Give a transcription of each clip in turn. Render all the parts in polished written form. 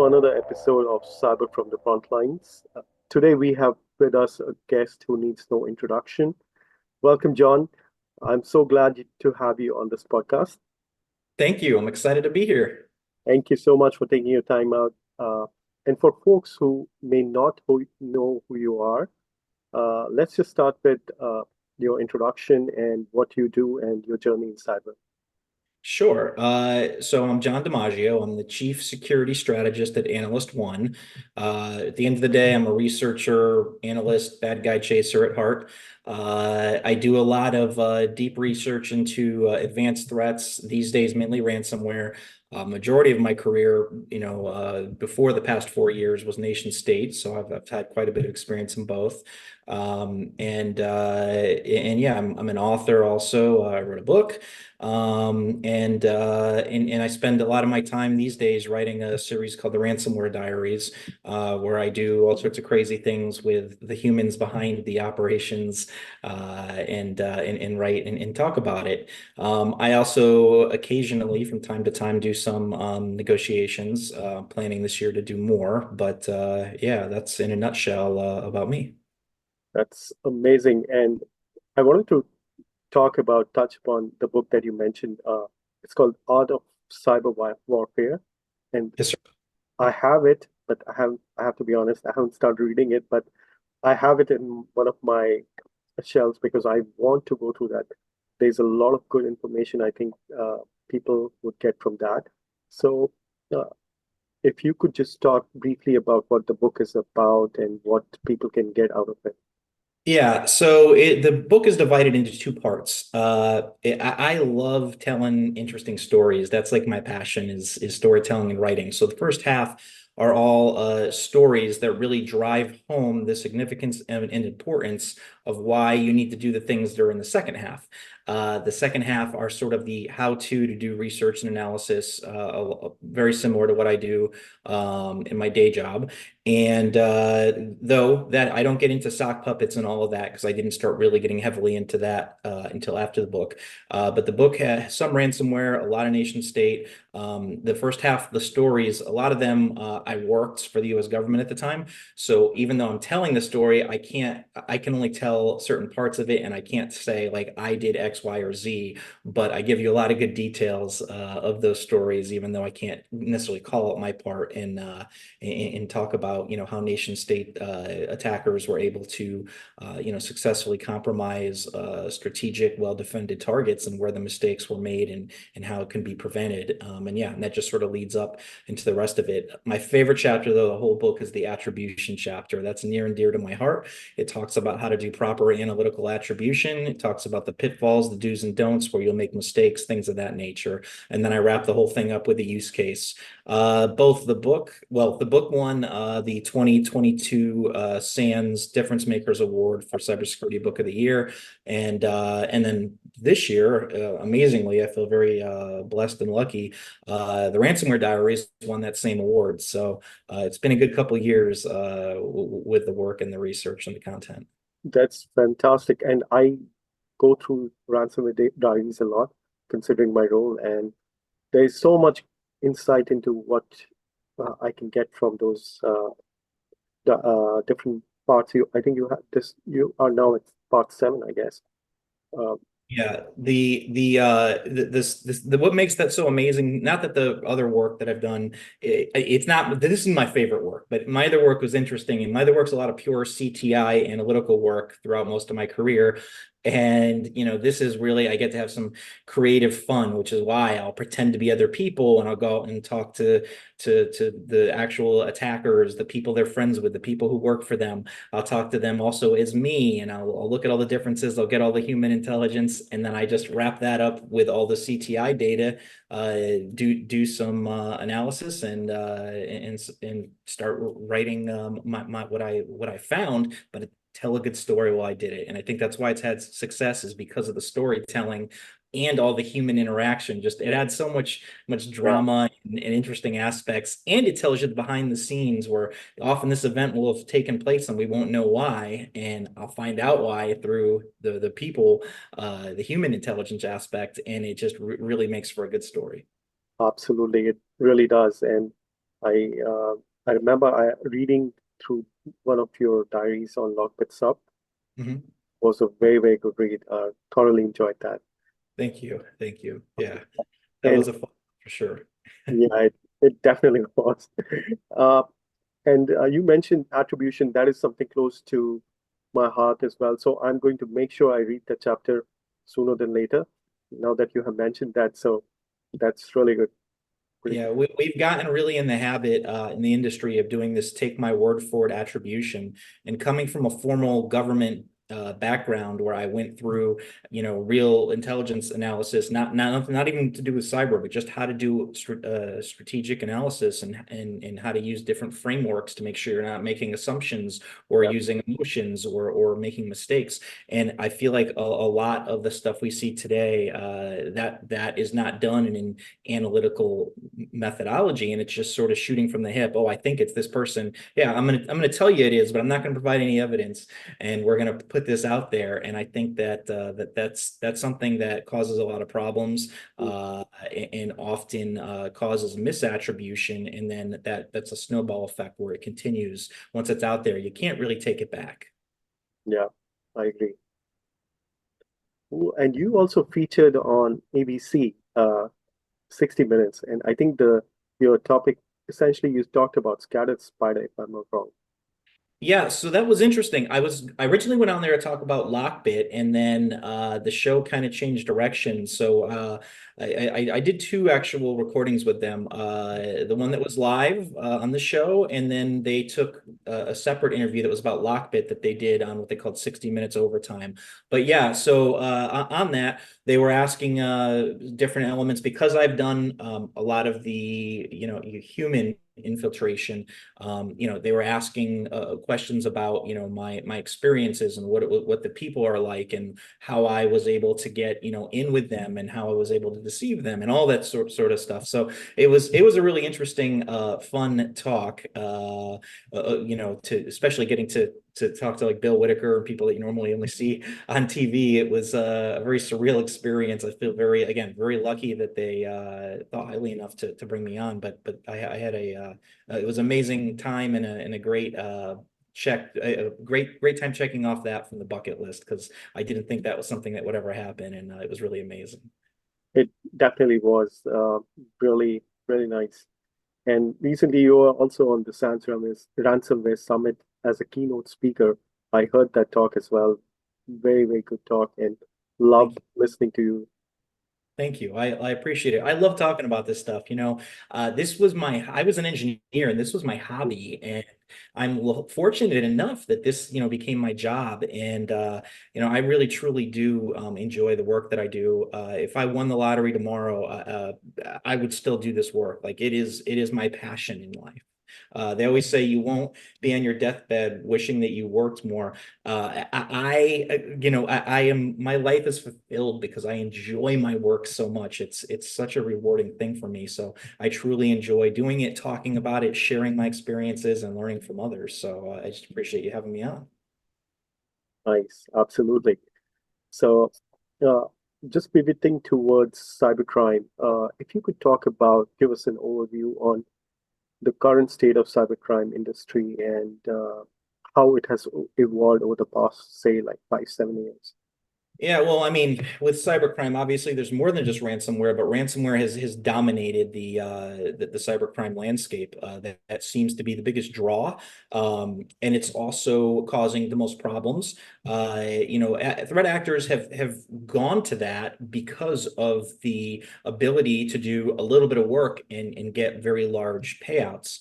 another episode of Cyber from the Front Lines. Today we have with us a guest who needs no introduction. Welcome, John. I'm so glad to have you on this podcast. Thank you. I'm excited to be here. Thank you so much for taking your time out. And for folks who may not know who you are, let's just start with your introduction and what you do and your journey in cyber. Sure. So I'm Jon DiMaggio. I'm the Chief Security Strategist at Analyst One. At the end of the day, I'm a researcher, analyst, bad guy chaser at heart. I do a lot of deep research into advanced threats, these days mainly ransomware. Majority of my career, before the past 4 years was nation state, so I've had quite a bit of experience in both. And yeah, I'm an author also. I wrote a book. And I spend a lot of my time these days writing a series called the Ransomware Diaries, where I do all sorts of crazy things with the humans behind the operations, and write and talk about it. I also occasionally, from time to time, do some negotiations. Planning this year to do more, but yeah, that's in a nutshell about me. That's amazing. And I wanted to touch upon the book that you mentioned. It's called Art of Warfare, and Yes, sir. I have it, but I haven't. I have to be honest, I haven't started reading it, but I have it in one of my shelves because I want to go through that. There's a lot of good information I think people would get from that. So, uh, if you could just talk briefly about what the book is about and what people can get out of it. Yeah, so the book is divided into two parts. I love telling interesting stories. That's like my passion is storytelling and writing. So the first half are all stories that really drive home the significance and importance of why you need to do the things that are in the second half. The second half are sort of the how to do research and analysis, very similar to what I do in my day job. And though that I don't get into sock puppets and all of that because I didn't start really getting heavily into that until after the book. But the book has some ransomware, a lot of nation state. The first half of the stories, a lot of them I worked for the US government at the time. So even though I'm telling the story, I can only tell certain parts of it and I can't say like I did X, Y, or Z, but I give you a lot of good details of those stories, even though I can't necessarily call out my part and talk about how nation state attackers were able to successfully compromise strategic, well defended targets and where the mistakes were made and how it can be prevented. And that just sort of leads up into the rest of it. My favorite chapter, though, the whole book is the attribution chapter. That's near and dear to my heart. It talks about how to do proper analytical attribution. It talks about the pitfalls, the do's and don'ts, where you'll make mistakes, things of that nature. And then I wrap the whole thing up with a use case. Both the book won the 2022 SANS Difference Makers Award for Cybersecurity Book of the Year, and then this year, amazingly, I feel very blessed and lucky. The Ransomware Diaries won that same award, so it's been a good couple of years with the work and the research and the content. That's fantastic. And I go through diaries a lot, considering my role, and there's so much insight into what I can get from those different parts. I think you have this. You are now at part seven, I guess. Uh, Yeah, what makes that so amazing, not that the other work that I've done, it's not, this is my favorite work, but my other work was interesting, and my other work's a lot of pure CTI analytical work throughout most of my career. And this is really, I get to have some creative fun, which is why I'll pretend to be other people and I'll go out and talk to the actual attackers, the people they're friends with, the people who work for them. I'll talk to them also as me, and I'll look at all the differences. I'll get all the human intelligence, and then I just wrap that up with all the CTI data, do some analysis, and start writing what I found, but tell a good story while I did it. And I think that's why it's had success, is because of the storytelling and all the human interaction. Just it adds so much yeah, drama and interesting aspects, and it tells you the behind the scenes, where often this event will have taken place and we won't know why, and I'll find out why through the people, the human intelligence aspect, and it just really makes for a good story. absolutely, it really does. And I uh, I remember reading through one of your diaries on Lockbit Sub. Mhm. Was a very good read. Thoroughly enjoyed that. Thank you. Thank you. Yeah, that And was a fun for sure. yeah, it definitely was. Uh, and you mentioned attribution. That is something close to my heart as well. So I'm going to make sure I read the chapter sooner than later. Now that you have mentioned that, so that's really good. Great. Yeah, we've gotten really in the habit in the industry of doing this take my word for it attribution. And coming from a formal government background where I went through, real intelligence analysis, not even to do with cyber, but just how to do strategic analysis and how to use different frameworks to make sure you're not making assumptions or Yeah, using emotions or making mistakes. And I feel like a lot of the stuff we see today that is not done in an analytical methodology, and it's just sort of shooting from the hip. Oh, I think it's this person. Yeah, I'm gonna tell you it is, but I'm not gonna provide any evidence, and we're gonna put this out there. And I think that that's something that causes a lot of problems and often causes misattribution, and then that's a snowball effect where it continues. Once it's out there, you can't really take it back. yeah, I agree. Ooh, and you also featured on ABC, 60 Minutes, and I think the your topic essentially you talked about scattered spider, if I'm not wrong. Yeah, so that was interesting. I originally went on there to talk about Lockbit, and then the show kind of changed direction. So I did two actual recordings with them. The one that was live on the show, and then they took a separate interview that was about Lockbit that they did on what they called 60 Minutes Overtime. But yeah, so on that, they were asking different elements because I've done a lot of the human infiltration. They were asking questions about my experiences and what the people are like and how I was able to get in with them and how I was able to deceive them and all that sort of stuff. So it was a really interesting fun talk, to especially getting to talk to like Bill Whitaker and people that you normally only see on TV. It was a very surreal experience. I feel very lucky that they thought highly enough to bring me on. But I had it was amazing time and a great a great time checking off that from the bucket list because I didn't think that was something that would ever happen, and it was really amazing. It definitely was really nice. And recently, you were also on the Ransomware Summit as a keynote speaker. I heard that talk as well. Very good talk, and Thank loved you. listening to you. Thank you. I appreciate it. I love talking about this stuff. I was an engineer and this was my hobby. And I'm fortunate enough that this, became my job. And, I really truly do enjoy the work that I do. If I won the lottery tomorrow, I would still do this work. Like it is my passion in life. They always say you won't be on your deathbed wishing that you worked more. I am, my life is fulfilled because I enjoy my work so much. It's such a rewarding thing for me. So I truly enjoy doing it, talking about it, sharing my experiences, and learning from others. So I just appreciate you having me on. Nice, absolutely. So, uh, just pivoting towards cybercrime, if you could give us an overview on the current state of cybercrime industry and how it has evolved over the past, say, like 5, 7 years. Yeah, well, I mean, with cybercrime, obviously there's more than just ransomware, but ransomware has dominated the cybercrime landscape. That seems to be the biggest draw, and it's also causing the most problems. Threat actors have gone to that because of the ability to do a little bit of work and get very large payouts.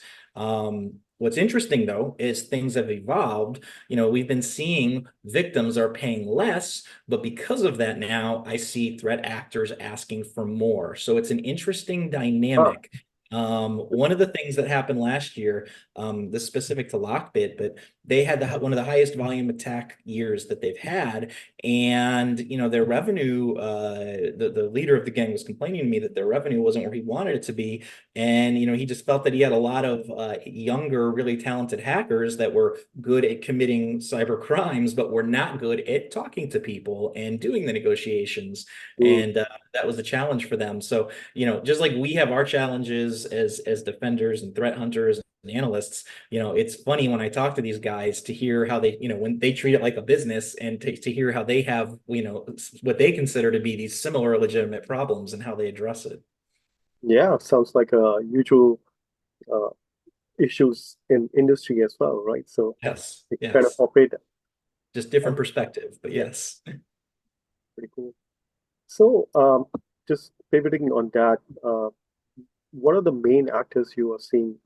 What's interesting though is things have evolved. We've been seeing victims are paying less, but because of that, now I see threat actors asking for more. So it's an interesting Ah, dynamic. One of the things that happened last year, this is specific to Lockbit, but they had one of the highest volume attack years that they've had. And, their revenue, the leader of the gang was complaining to me that their revenue wasn't where he wanted it to be. And, he just felt that he had a lot of younger, really talented hackers that were good at committing cyber crimes, but were not good at talking to people and doing the negotiations. Mm. And that was a challenge for them. So, just like we have our challenges as defenders and threat hunters and analysts, it's funny when I talk to these guys to hear how they, when they treat it like a business, and to hear how they have, what they consider to be these similar legitimate problems and how they address it. Yeah, sounds like a usual uh, issues in industry as well, right? So Yes, they kind of yes. operate. Just different um, perspective, but yeah, yes. pretty cool. So, just pivoting on that, what are the main actors you are seeing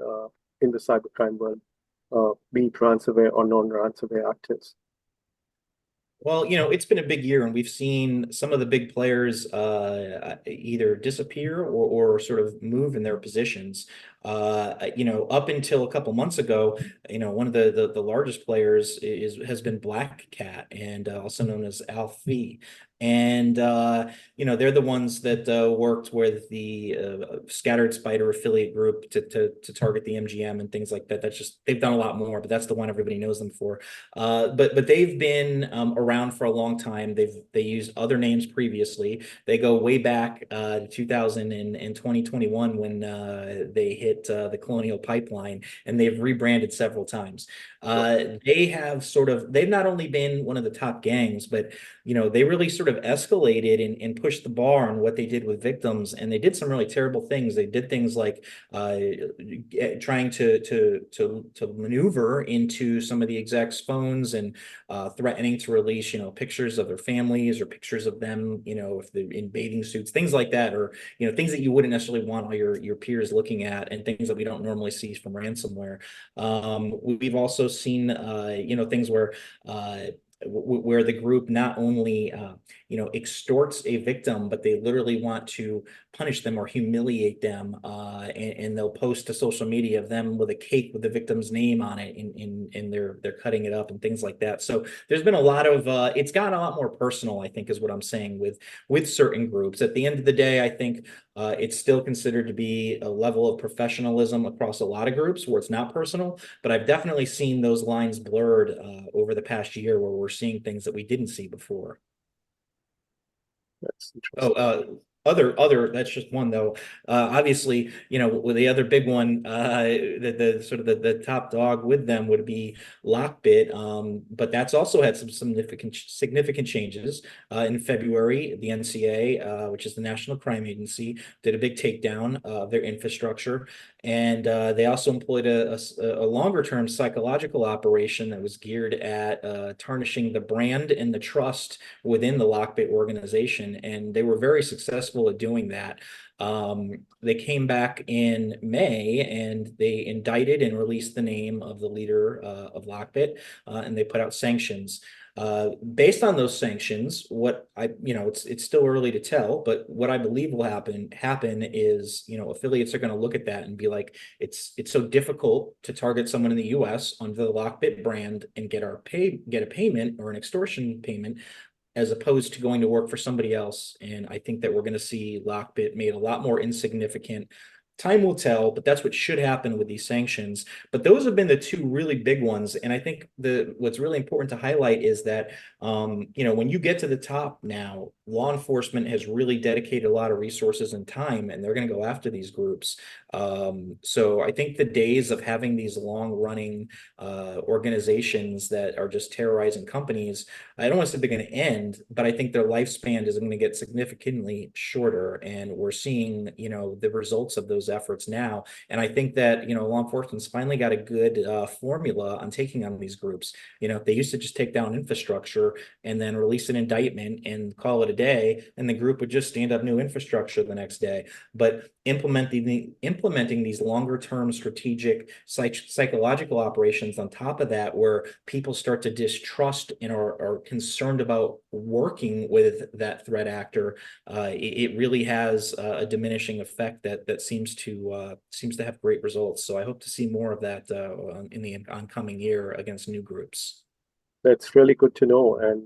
in the cybercrime world, be it ransomware or non-ransomware actors? Well, it's been a big year, and we've seen some of the big players either disappear or sort of move in their positions. Up until a couple months ago, one of the largest players has been Black Cat, and also known as Alfie. And they're the ones that worked with the Scattered Spider affiliate group to target the MGM and things like that. That's just, they've done a lot more, but that's the one everybody knows them for. But they've been around for a long time. They used other names previously. They go way back to 2000 and 2021 when they hit the Colonial Pipeline, and they've rebranded several times. They've not only been one of the top gangs, but they really sort of escalated and pushed the bar on what they did with victims, and they did some really terrible things. They did things like trying to maneuver into some of the execs' phones and threatening to release, pictures of their families or pictures of them, if they're in bathing suits, things like that, or things that you wouldn't necessarily want all your peers looking at, and things that we don't normally see from ransomware. We've also seen, things where the group not only extorts a victim, but they literally want to punish them or humiliate them, and they'll post to social media of them with a cake with the victim's name on it, and they're cutting it up and things like that. So there's been a lot of it's gotten a lot more personal, I think, is what I'm saying, with certain groups. At the end of the day, I think it's still considered to be a level of professionalism across a lot of groups where it's not personal, but I've definitely seen those lines blurred over the past year, where we're seeing things that we didn't see before. That's Oh, interesting. other that's just one though. Obviously, with the other big one, the sort of the top dog with them would be Lockbit. But that's also had some significant changes. In February, the NCA, which is the National Crime Agency, did a big takedown of their infrastructure, and they also employed a longer term psychological operation that was geared at tarnishing the brand and the trust within the Lockbit organization, and they were very successful at doing that. They came back in May, and they indicted and released the name of the leader of Lockbit, and they put out sanctions. Based on those sanctions, it's still early to tell, but what I believe will happen is, affiliates are going to look at that and be like, it's so difficult to target someone in the U.S. under the Lockbit brand and get a payment or an extortion payment, as opposed to going to work for somebody else. And I think that we're going to see Lockbit made a lot more insignificant. Time will tell, but that's what should happen with these sanctions. But those have been the two really big ones. And I think what's really important to highlight is that, when you get to the top now, law enforcement has really dedicated a lot of resources and time, and they're going to go after these groups. So I think the days of having these long running organizations that are just terrorizing companies, I don't want to say they're going to end, but I think their lifespan is going to get significantly shorter. And we're seeing, the results of those efforts now. And I think that, law enforcement's finally got a good formula on taking on these groups. They used to just take down infrastructure and then release an indictment and call it a day, and the group would just stand up new infrastructure the next day. But implementing implementing these longer term strategic psychological operations on top of that, where people start to distrust and are concerned about working with that threat actor, it really has a diminishing effect that seems to have great results. So I hope to see more of that in the oncoming year against new groups. That's really good to know, and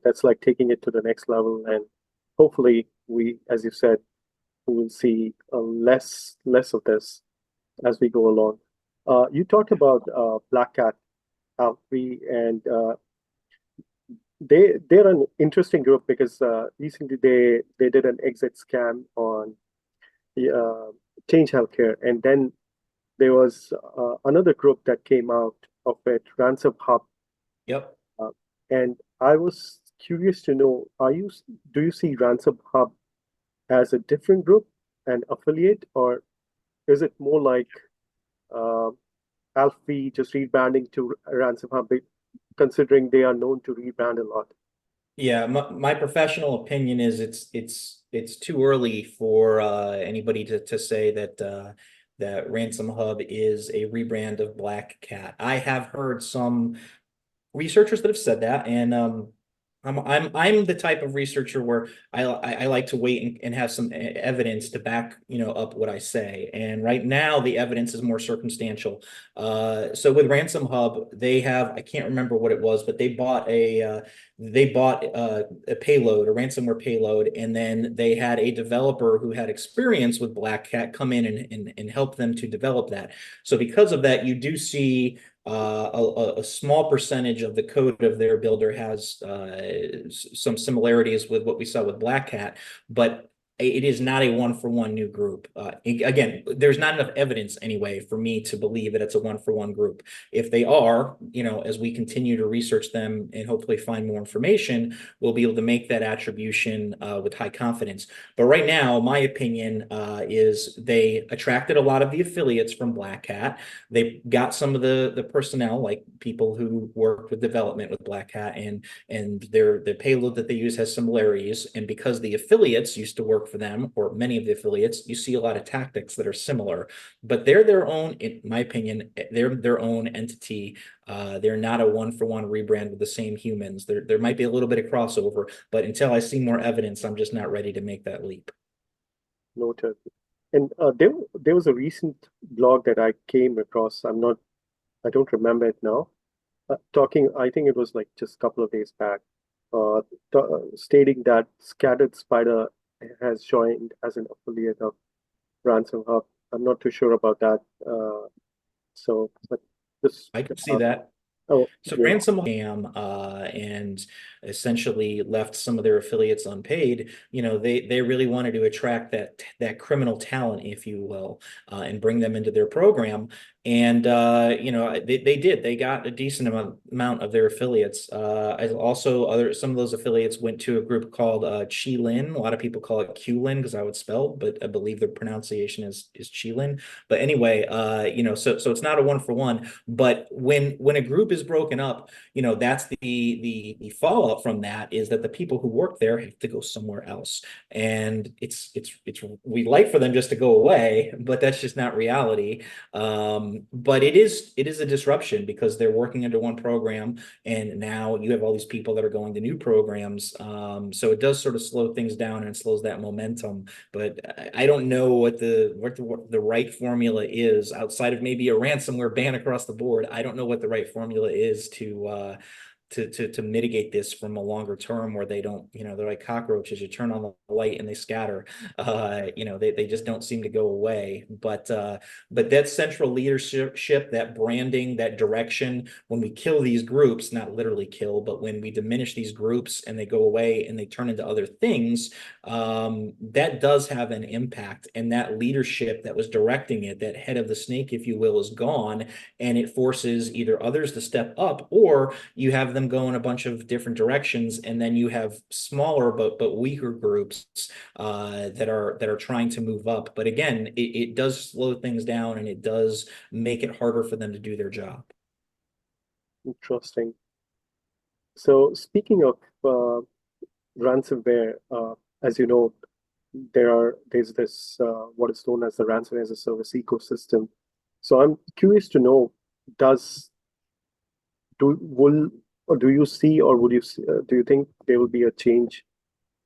that's like taking it to the next level. And hopefully, we, as you said, we will see less of this as we go along. You talked about Black Cat Alpha, and they're an interesting group because recently they did an exit scam on the Change Healthcare, and then there was another group that came out of it, Ransom Hub. Yep. And I was curious to know, do you see Ransom Hub as a different group, an affiliate, or is it more like uh, Alfie just rebranding to Ransom Hub, considering they are known to rebrand a lot? Yeah, my professional opinion is it's too early for anybody to say that Ransom Hub is a rebrand of Black Cat. I have heard some researchers that have said that, and I'm the type of researcher where I like to wait and have some evidence to back up what I say. And right now the evidence is more circumstantial. So with Ransom Hub, they have, I can't remember what it was, but they bought a payload, a ransomware payload, and then they had a developer who had experience with Black Cat come in and help them to develop that. So because of that, you do see a small percentage of the code of their builder has some similarities with what we saw with Black Hat, but it is not a one-for-one new group. Again, there's not enough evidence anyway for me to believe that it's a one-for-one group. If they are, as we continue to research them and hopefully find more information, we'll be able to make that attribution with high confidence. But right now, my opinion is they attracted a lot of the affiliates from Black Hat. They got some of the personnel, like people who work with development with Black Hat, and the payload that they use has similarities. And because the affiliates used to work for them, or many of the affiliates, you see a lot of tactics that are similar. But they're their own, in my opinion, they're their own entity. They're not a one-for-one rebrand with the same humans. There might be a little bit of crossover, but until I see more evidence, I'm just not ready to make that leap. Noted. And there was a recent blog that I came across. I don't remember it now. I think it was like just a couple of days back, stating that Scattered Spider has joined as an affiliate of Ransom Hub. I'm not too sure about that. But this, I could see that. oh, So yeah, ransomware scam and essentially left some of their affiliates unpaid. They really wanted to attract that criminal talent, if you will, and bring them into their program. And they did. They got a decent amount of their affiliates. Also, some of those affiliates went to a group called Qilin. A lot of people call it Qlin because I would spell, but I believe the pronunciation is Qilin. But anyway, so it's not a one for one. But when a group is broken up, that's the fallout from that is that the people who work there have to go somewhere else, and it's we like for them just to go away, but that's just not reality. But it is a disruption because they're working under one program, and now you have all these people that are going to new programs. So it does sort of slow things down and slows that momentum. But I don't know what the right formula is outside of maybe a ransomware ban across the board. I don't know what the right formula is to mitigate this from a longer term where they don't, they're like cockroaches. You turn on the light and they scatter. They just don't seem to go away. But that central leadership, that branding, that direction, when we kill these groups, not literally kill, but when we diminish these groups and they go away and they turn into other things, that does have an impact. And that leadership that was directing it, that head of the snake, if you will, is gone, and it forces either others to step up, or you have them go in a bunch of different directions, and then you have smaller but weaker groups that are trying to move up. But again, it does slow things down, and it does make it harder for them to do their job. interesting. So speaking of ransomware, as you know, there's this what is known as the ransomware as a service ecosystem. So I'm curious to know, does do will or do you see or would you do you think there will be a change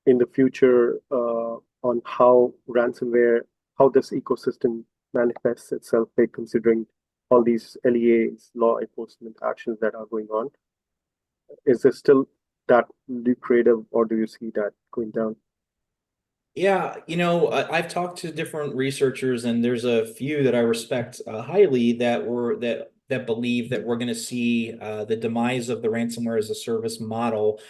in the future on how ransomware, how this ecosystem manifests itself, like considering all these LEAs, law enforcement actions that are going on? Is there still that lucrative, or do you see that going down? Yeah, I've talked to different researchers, and there's a few that I respect highly that believe that we're going to see the demise of the ransomware as a service model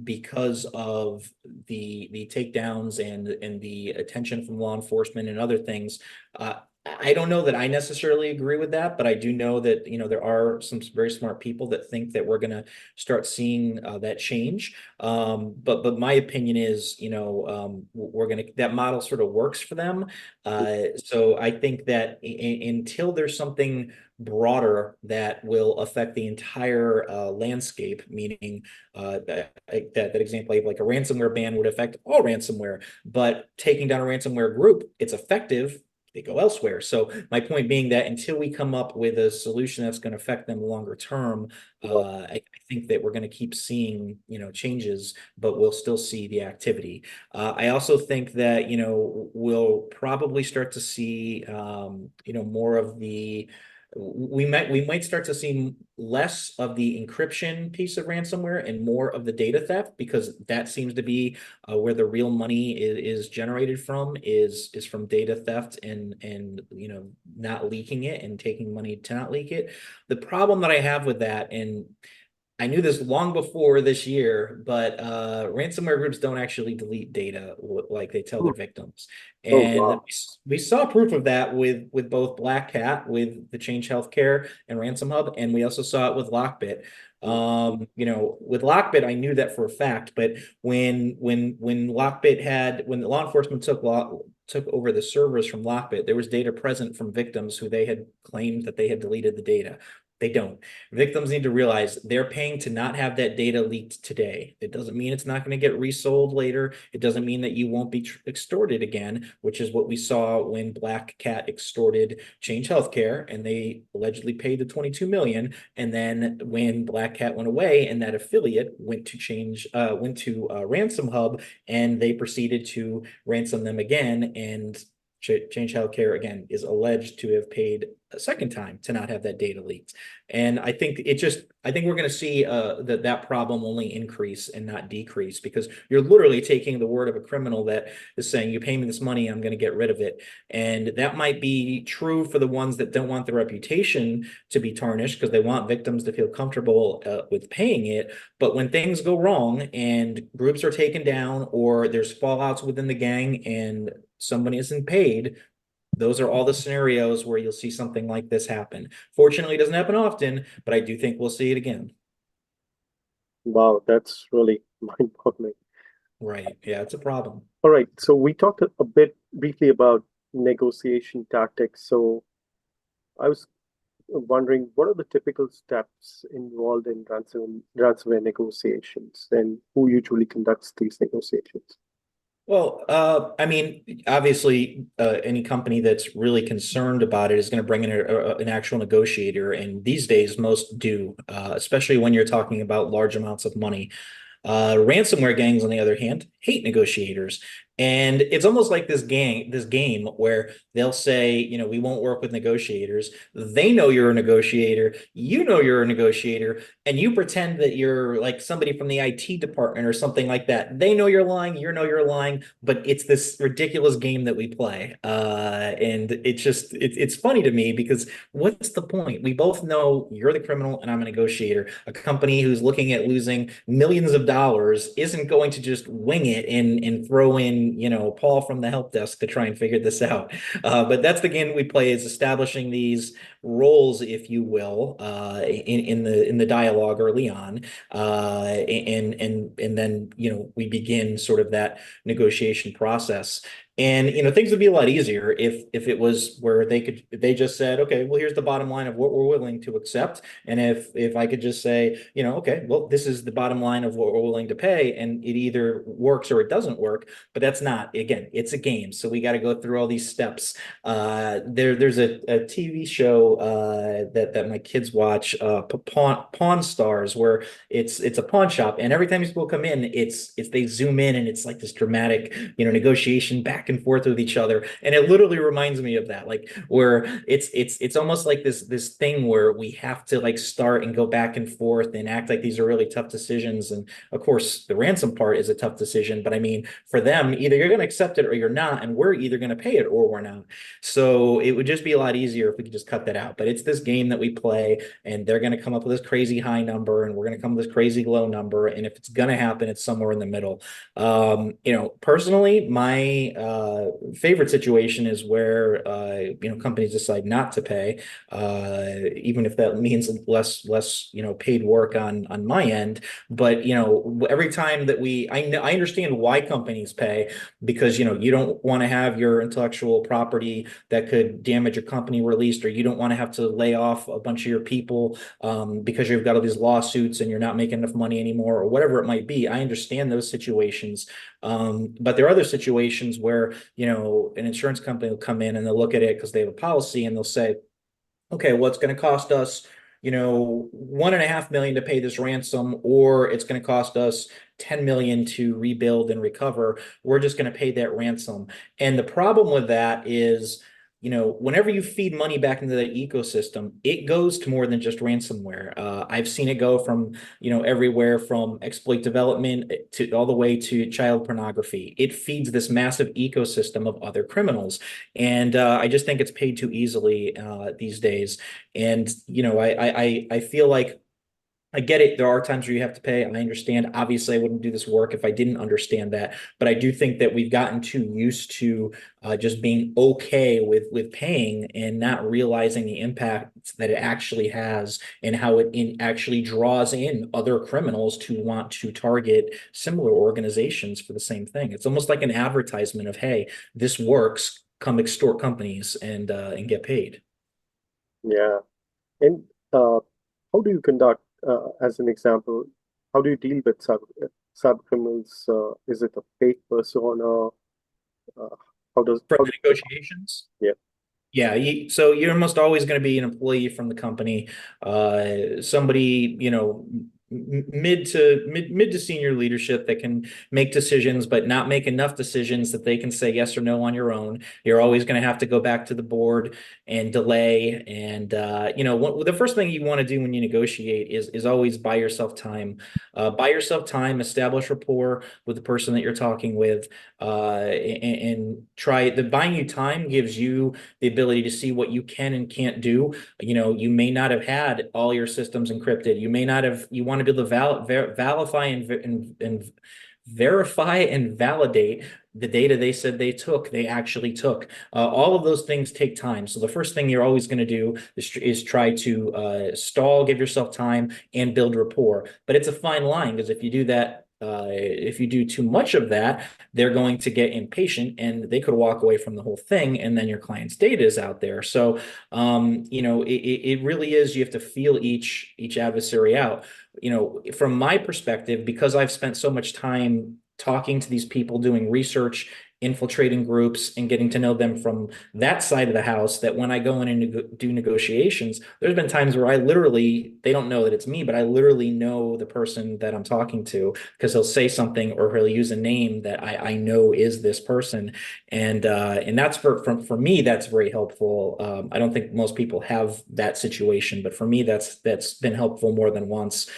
because of the takedowns and the attention from law enforcement and other things. I don't know that I necessarily agree with that, but I do know that there are some very smart people that think that we're going to start seeing that change. But my opinion is, we're gonna that model sort of works for them. So I think that until there's something broader that will affect the entire landscape, meaning that example of like a ransomware ban would affect all ransomware, but taking down a ransomware group, it's effective. They go elsewhere. So my point being that until we come up with a solution that's going to affect them longer term, I think that we're going to keep seeing, changes, but we'll still see the activity. I also think that, we'll probably start to see, more of we might start to see less of the encryption piece of ransomware and more of the data theft, because that seems to be where the real money is generated from, is from data theft and not leaking it and taking money to not leak it. The problem that I have with that, and I knew this long before this year, but ransomware groups don't actually delete data like they tell Hmm. their victims. Oh, And wow. we saw proof of that with both Black Cat, with the Change Healthcare and Ransom Hub, and we also saw it with Lockbit. Hmm. With Lockbit, I knew that for a fact, but when when the law enforcement took over the servers from Lockbit, there was data present from victims who they had claimed that they had deleted the data. They don't. Victims need to realize they're paying to not have that data leaked today. It doesn't mean it's not going to get resold later. It doesn't mean that you won't be extorted again, which is what we saw when Black Cat extorted Change Healthcare, and they allegedly paid the 22 million. And then when Black Cat went away and that affiliate went to Ransom Hub, and they proceeded to ransom them again, and Change Healthcare again is alleged to have paid a second time to not have that data leaked. And I think we're going to see that problem only increase and not decrease, because you're literally taking the word of a criminal that is saying, you pay me this money, I'm going to get rid of it. And that might be true for the ones that don't want their reputation to be tarnished, because they want victims to feel comfortable with paying it. But when things go wrong and groups are taken down, or there's fallouts within the gang and somebody isn't paid, those are all the scenarios where you'll see something like this happen. Fortunately, it doesn't happen often, but I do think we'll see it again. Wow, that's really mind-boggling. Right. Yeah, it's a problem. All right, so we talked a bit briefly about negotiation tactics. So I was wondering, what are the typical steps involved in ransomware negotiations, and who usually conducts these negotiations? Well, I mean, obviously, any company that's really concerned about it is going to bring in an actual negotiator, and these days most do, especially when you're talking about large amounts of money. Ransomware gangs, on the other hand, hate negotiators. And it's almost like this game where they'll say, we won't work with negotiators. They know you're a negotiator, you know you're a negotiator, and you pretend that you're like somebody from the IT department or something like that. They know you're lying, you know you're lying, but it's this ridiculous game that we play. And it's funny to me, because what's the point? We both know you're the criminal and I'm a negotiator. A company who's looking at losing millions of dollars isn't going to just wing it and throw in, Paul from the help desk to try and figure this out. But that's the game we play, is establishing these roles, if you will, in the dialogue early on, and then we begin sort of that negotiation process. And things would be a lot easier if it was where they just said, okay, well, here's the bottom line of what we're willing to accept. And if I could just say, okay, well, this is the bottom line of what we're willing to pay, and it either works or it doesn't work. But that's not, again, it's a game, so we got to go through all these steps. There's a TV show that my kids watch, Pawn Stars, where it's a pawn shop, and every time these people come in, it's they zoom in, and it's like this dramatic negotiation back and forth with each other, and it literally reminds me of that, like where it's almost like this thing where we have to like start and go back and forth and act like these are really tough decisions. And of course the ransom part is a tough decision, but I mean, for them, either you're going to accept it or you're not, and we're either going to pay it or we're not. So it would just be a lot easier if we could just cut that out. But it's this game that we play, and they're going to come up with this crazy high number, and we're going to come with this crazy low number, and if it's going to happen, it's somewhere in the middle. Personally, my favorite situation is where companies decide not to pay, even if that means less paid work on my end. But every time that I understand why companies pay, because you don't want to have your intellectual property that could damage a company released, or you don't want to have to lay off a bunch of your people because you've got all these lawsuits and you're not making enough money anymore, or whatever it might be. I understand those situations. But there are other situations where, an insurance company will come in and they'll look at it because they have a policy, and they'll say, okay, well, it's going to cost us, $1.5 million to pay this ransom, or it's going to cost us 10 million to rebuild and recover. We're just going to pay that ransom. And the problem with that is, whenever you feed money back into the ecosystem, it goes to more than just ransomware. I've seen it go from, everywhere from exploit development to all the way to child pornography. It feeds this massive ecosystem of other criminals. And I just think it's paid too easily these days. And, I feel like I get it. There are times where you have to pay. I understand. Obviously, I wouldn't do this work if I didn't understand that. But I do think that we've gotten too used to just being okay with paying and not realizing the impact that it actually has, and how it actually draws in other criminals to want to target similar organizations for the same thing. It's almost like an advertisement of, hey, this works. Come extort companies and get paid. Yeah. And how do you conduct, as an example, how do you deal with cyber criminals? Is it a fake persona? Uh, For how the do negotiations? yeah. Yeah, so you're almost always going to be an employee from the company, somebody, mid to senior leadership that can make decisions, but not make enough decisions that they can say yes or no on your own. You're always going to have to go back to the board and delay. And the first thing you want to do when you negotiate is always buy yourself time. Buy yourself time, establish rapport with the person that you're talking with, and try. The buying you time gives you the ability to see what you can and can't do. You may not have had all your systems encrypted. You want to be able to verify and validate the data they said they actually took. All of those things take time. So the first thing you're always going to do is try to stall, give yourself time, and build rapport. But it's a fine line, because if you do that, if you do too much of that, they're going to get impatient and they could walk away from the whole thing, and then your client's data is out there. So, it really is, you have to feel each adversary out. From my perspective, because I've spent so much time talking to these people, doing research, infiltrating groups, and getting to know them from that side of the house, that when I go in and do negotiations, there's been times where they don't know that it's me, but I literally know the person that I'm talking to, because he'll say something or he'll use a name that I know is this person. And that's for me, that's very helpful. I don't think most people have that situation, but for me, that's been helpful more than once.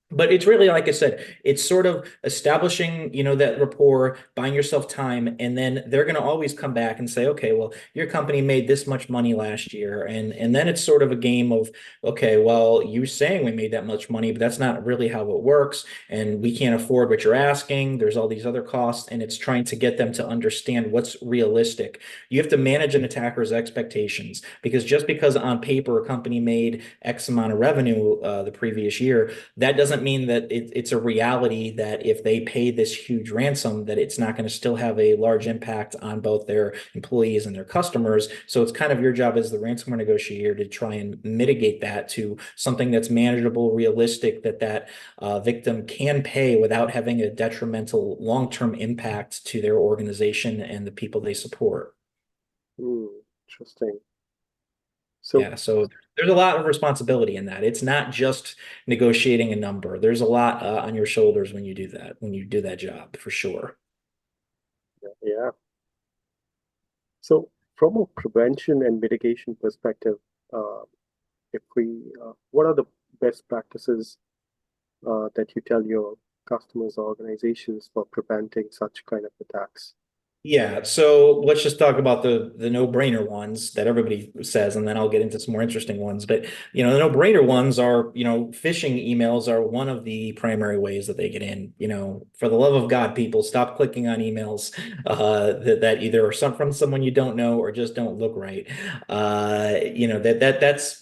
But it's really, like I said, it's sort of establishing, that rapport, buying yourself time, and then they're going to always come back and say, okay, well, your company made this much money last year, and then it's sort of a game of, okay, well, you're saying we made that much money, but that's not really how it works, and we can't afford what you're asking. There's all these other costs, and it's trying to get them to understand what's realistic. You have to manage an attacker's expectations because just because on paper a company made X amount of revenue the previous year, that doesn't mean that it's a reality that if they pay this huge ransom, that it's not going to still have a large impact on both their employees and their customers. So it's kind of your job as the ransomware negotiator to try and mitigate that to something that's manageable, realistic, that victim can pay without having a detrimental long-term impact to their organization and the people they support. Hmm, interesting. So Yeah, so there's a lot of responsibility in that. It's not just negotiating a number. There's a lot on your shoulders when you do that, when you do that job, for sure. yeah. So from a prevention and mitigation perspective, uh, if we what are the best practices that you tell your customers or organizations for preventing such kind of attacks? Yeah, so let's just talk about the no-brainer ones that everybody says, and then I'll get into some more interesting ones. But the no-brainer ones are, phishing emails are one of the primary ways that they get in. For the love of God, people, stop clicking on emails that either are from someone you don't know or just don't look right. That's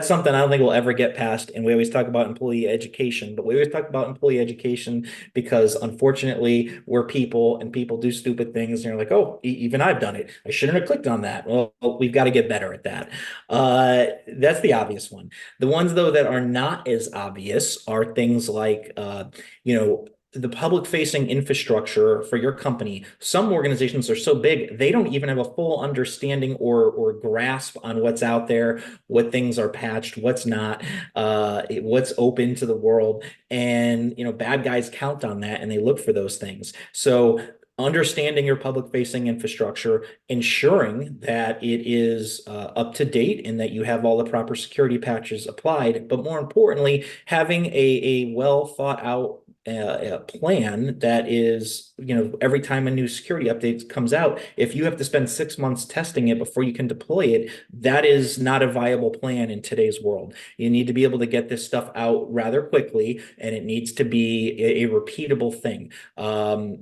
something I don't think we'll ever get past. And we always talk about employee education, but we always talk about employee education because unfortunately we're people and people do stupid things and you're like, oh, even I've done it. I shouldn't have clicked on that. Well, we've got to get better at that. That's the obvious one. The ones though that are not as obvious are things like the public facing infrastructure for your company. Some organizations are so big they don't even have a full understanding or grasp on what's out there, what things are patched, what's not, what's open to the world. And bad guys count on that and they look for those things. So understanding your public facing infrastructure, ensuring that it is up to date and that you have all the proper security patches applied, but more importantly, having a well thought out a plan that is, every time a new security update comes out, if you have to spend 6 months testing it before you can deploy it, that is not a viable plan in today's world. You need to be able to get this stuff out rather quickly, and it needs to be a repeatable thing.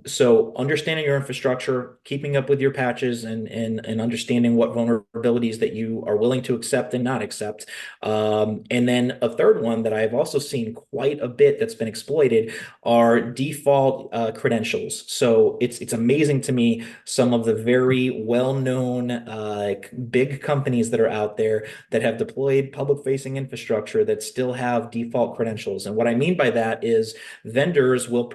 So understanding your infrastructure, keeping up with your patches, and understanding what vulnerabilities that you are willing to accept and not accept. And then a third one that I've also seen quite a bit that's been exploited are default credentials. So it's amazing to me some of the very well-known big companies that are out there that have deployed public-facing infrastructure that still have default credentials. And what I mean by that is vendors will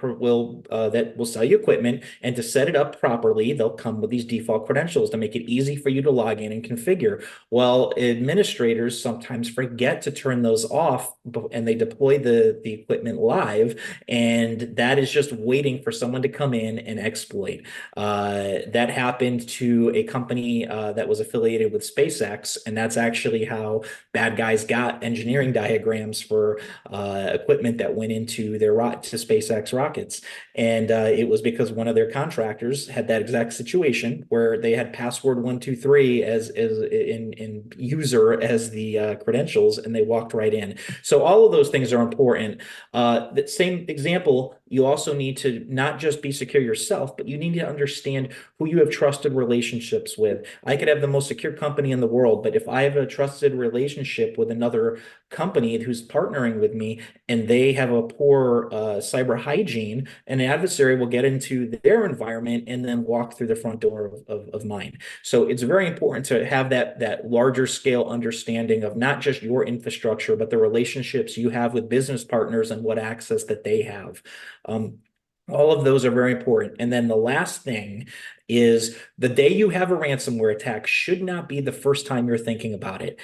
sell you equipment, and to set it up properly, they'll come with these default credentials to make it easy for you to log in and configure. Well, administrators sometimes forget to turn those off, and they deploy the equipment live, and that is just waiting for someone to come in and exploit. That happened to a company that was affiliated with SpaceX, and that's actually how bad guys got engineering diagrams for equipment that went into to SpaceX rockets. And it was because one of their contractors had that exact situation where they had password 123 as in user as the credentials, and they walked right in. So all of those things are important. That same example, you also need to not just be secure yourself, but you need to understand who you have trusted relationships with. I could have the most secure company in the world, but if I have a trusted relationship with another company who's partnering with me and they have a poor cyber hygiene, an adversary will get into their environment and then walk through the front door of mine. So it's very important to have that larger scale understanding of not just your infrastructure, but the relationships you have with business partners and what access that they have. All of those are very important. And then the last thing is the day you have a ransomware attack should not be the first time you're thinking about it.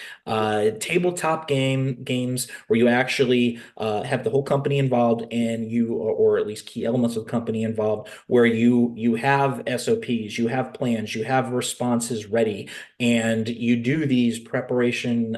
Tabletop games where you actually have the whole company involved and or at least key elements of the company involved, where you have SOPs, you have plans, you have responses ready, and you do these preparation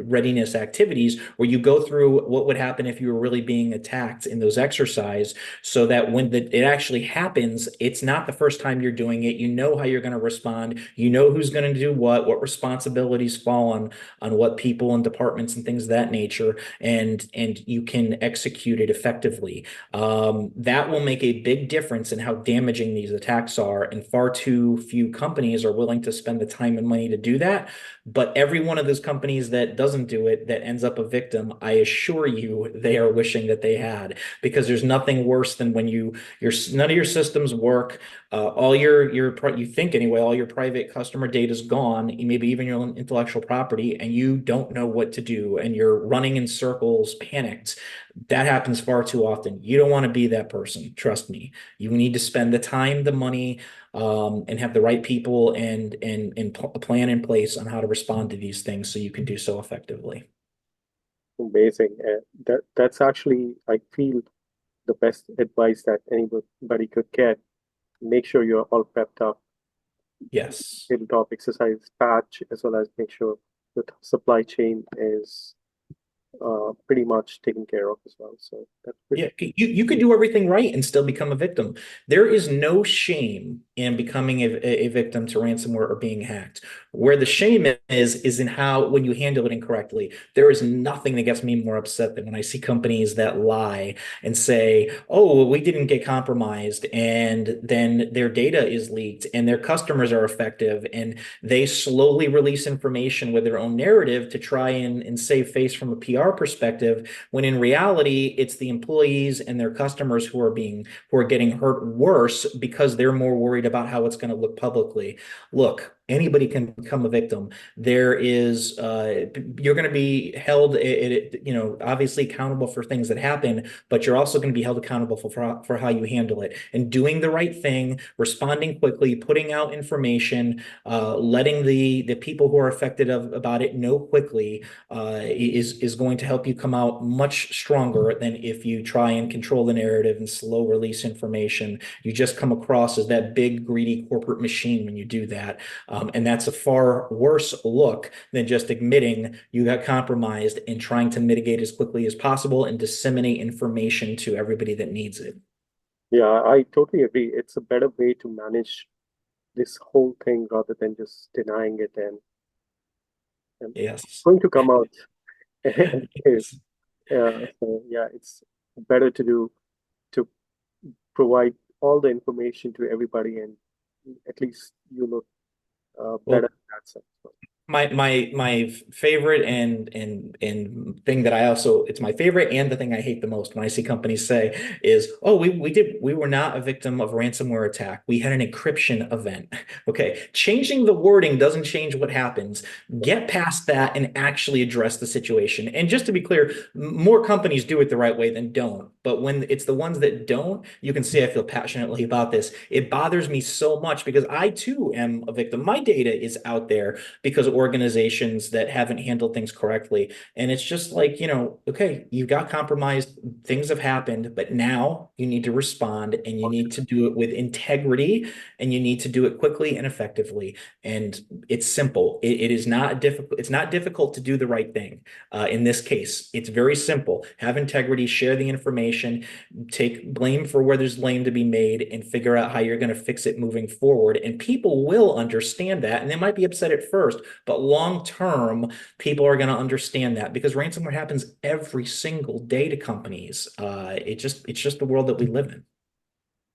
readiness activities where you go through what would happen if you were really being attacked in those exercises, so that when it actually happens, it's not the first time you're doing it. You know how you're going to respond. You know who's going to do what responsibilities fall on what people and departments and things of that nature, and you can execute it effectively. That will make a big difference in how damaging these attacks are, and far too few companies are willing to spend the time and money to do that. But every one of those companies that doesn't do it, that ends up a victim, I assure you, they are wishing that they had, because there's nothing worse than when none of your systems work. All you think anyway, all your private customer data is gone, maybe even your own intellectual property, and you don't know what to do, and you're running in circles, panicked. That happens far too often. You don't want to be that person. Trust me. You need to spend the time, the money, and have the right people and a plan in place on how to respond to these things so you can do so effectively. Amazing. That's actually, I feel, the best advice that anybody could get. Make sure you're all prepped up, Yes. tabletop exercise, patch, as well as make sure the supply chain is pretty much taken care of as well. So that's Yeah, pretty. you could do everything right and still become a victim. There is no shame in becoming a victim to ransomware or being hacked. Where the shame is in how, when you handle it incorrectly. There is nothing that gets me more upset than when I see companies that lie and say, "Oh, well, we didn't get compromised," and then their data is leaked and their customers are effective, and they slowly release information with their own narrative to try and save face from a PR perspective, when in reality it's the employees and their customers who are getting hurt worse because they're more worried about how it's going to look publicly. Look, anybody can become a victim. There is you're going to be held, obviously accountable for things that happen, but you're also going to be held accountable for how you handle it, and doing the right thing, responding quickly, putting out information, letting the people who are affected about it know quickly, is going to help you come out much stronger than if you try and control the narrative and slow release information. You just come across as that big greedy corporate machine when you do that. And that's a far worse look than just admitting you got compromised and trying to mitigate as quickly as possible and disseminate information to everybody that needs it. Yeah, I totally agree. It's a better way to manage this whole thing rather than just denying it and Yes. going to come out. Yes. So yeah, it's better to provide all the information to everybody, and at least you look better Well, in that sense. my favorite and thing that I also, it's my favorite and the thing I hate the most when I see companies say is, "Oh, we were not a victim of a ransomware attack. We had an encryption event." Okay, changing the wording doesn't change what happens. Get past that and actually address the situation. And just to be clear, more companies do it the right way than don't. But when it's the ones that don't, you can see I feel passionately about this. It bothers me so much because I too am a victim. My data is out there because of organizations that haven't handled things correctly. And it's just like, okay, you got compromised, things have happened, but now you need to respond, and you need to do it with integrity, and you need to do it quickly and effectively. And it's simple. It is not difficult. It's not difficult to do the right thing. In this case, it's very simple. Have integrity, share the information, take blame for where there's blame to be made, and figure out how you're going to fix it moving forward. And people will understand that. And they might be upset at first, but long term, people are going to understand that, because ransomware happens every single day to companies. It's just the world that we live in.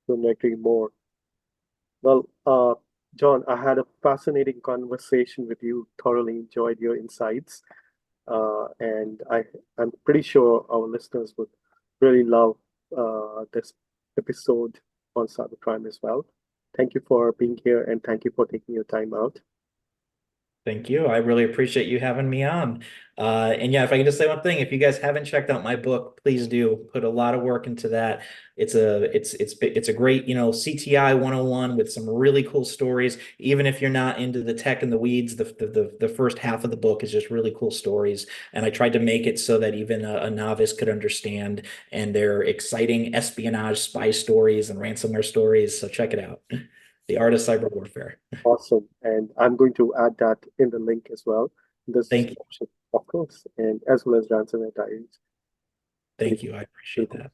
Couldn't agree more. Well, John, I had a fascinating conversation with you. Thoroughly enjoyed your insights, and I'm pretty sure our listeners would really love this episode on cybercrime as well. Thank you for being here, and thank you for taking your time out. Thank you. I really appreciate you having me on. And yeah, if I can just say one thing, if you guys haven't checked out my book, please do. Put a lot of work into that. It's a great, CTI 101 with some really cool stories. Even if you're not into the tech and the weeds, the first half of the book is just really cool stories. And I tried to make it so that even a novice could understand. And they're exciting espionage spy stories and ransomware stories. So check it out. The Art of Cyber Warfare. Awesome. And I'm going to add that in the link as well, in this Thank you. description, of course, and as well as Ransomware Diaries. Thank you. I appreciate that.